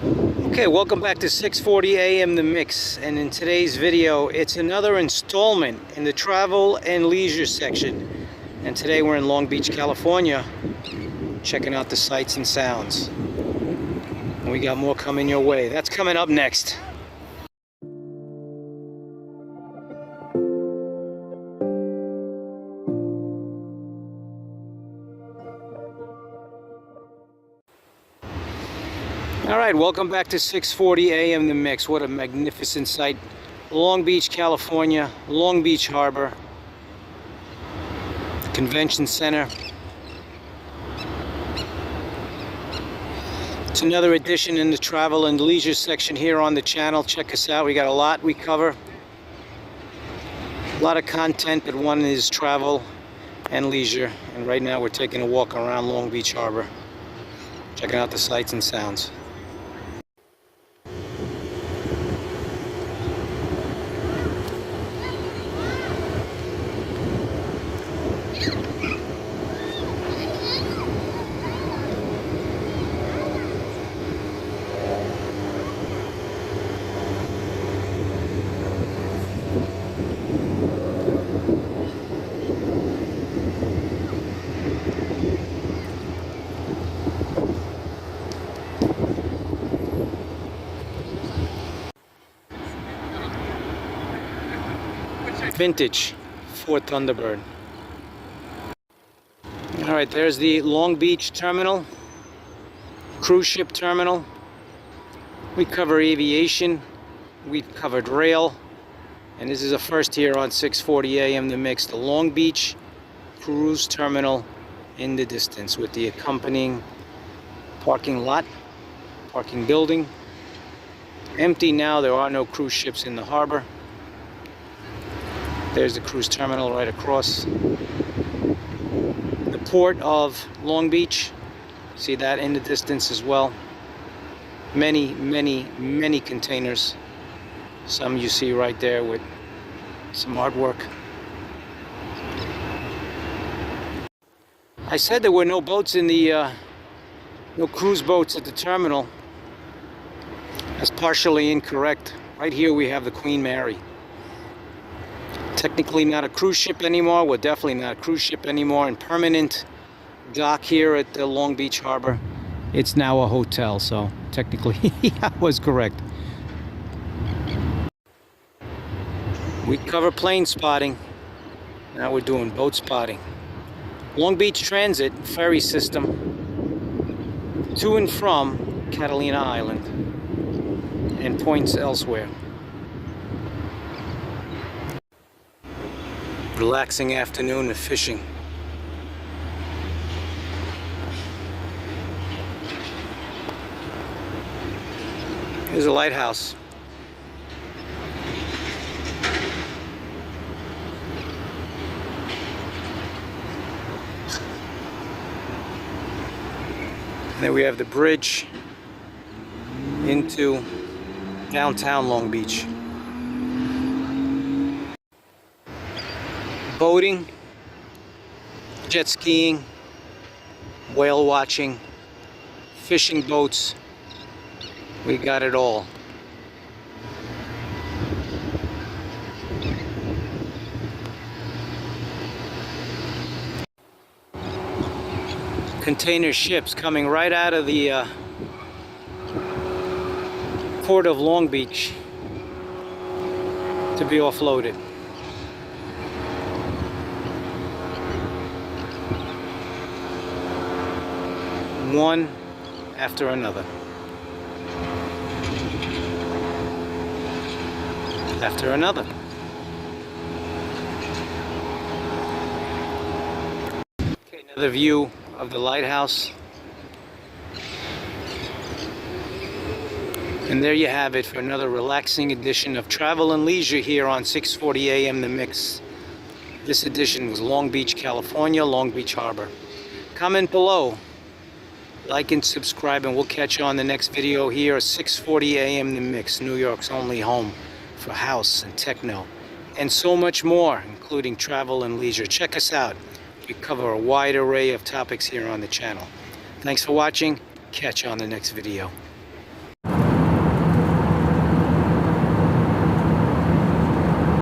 Okay, welcome back to 640 AM The Mix, and in today's video it's another installment in the travel and leisure section. And today we're in Long Beach, California, checking out the sights and sounds. And we got more coming your way. That's coming up next. Alright, welcome back to 640 AM The Mix. What a magnificent sight. Long Beach, California, Long Beach Harbor, the Convention Center. It's another edition in the travel and leisure section here on the channel. Check us out. We got a lot we cover. A lot of content, but one is travel and leisure. And right now we're taking a walk around Long Beach Harbor, checking out the sights and sounds. Vintage Ford Thunderbird. Alright, there's the Long Beach terminal, cruise ship terminal. We cover aviation, we've covered rail, and this is a first here on 640 AM The Mix, the Long Beach cruise terminal in the distance with the accompanying parking lot, parking building. Empty now, there are no cruise ships in the harbor. There's the cruise terminal right across. The port of Long Beach, see that in the distance as well. Many containers. Some you see right there with some artwork. I said there were no boats in the, no cruise boats at the terminal. That's partially incorrect. Right here we have the Queen Mary. Technically not a cruise ship anymore. We're definitely not a cruise ship anymore. And permanent dock here at the Long Beach Harbor. It's now a hotel, so technically I was correct. We cover plane spotting. Now we're doing boat spotting. Long Beach Transit ferry system to and from Catalina Island and points elsewhere. Relaxing afternoon of fishing. Here's a lighthouse. And then we have the bridge into downtown Long Beach. Boating, jet skiing, whale watching, fishing boats, we got it all. Container ships coming right out of the port of Long Beach to be offloaded. One after another. After another. Okay, another view of the lighthouse. And there you have it for another relaxing edition of Travel and Leisure here on 640 AM The Mix. This edition was Long Beach, California, Long Beach Harbor. Comment below. Like and subscribe, and we'll catch you on the next video here at 640 AM The Mix, New York's only home for house and techno, and so much more, including travel and leisure. Check us out. We cover a wide array of topics here on the channel. Thanks for watching. Catch you on the next video.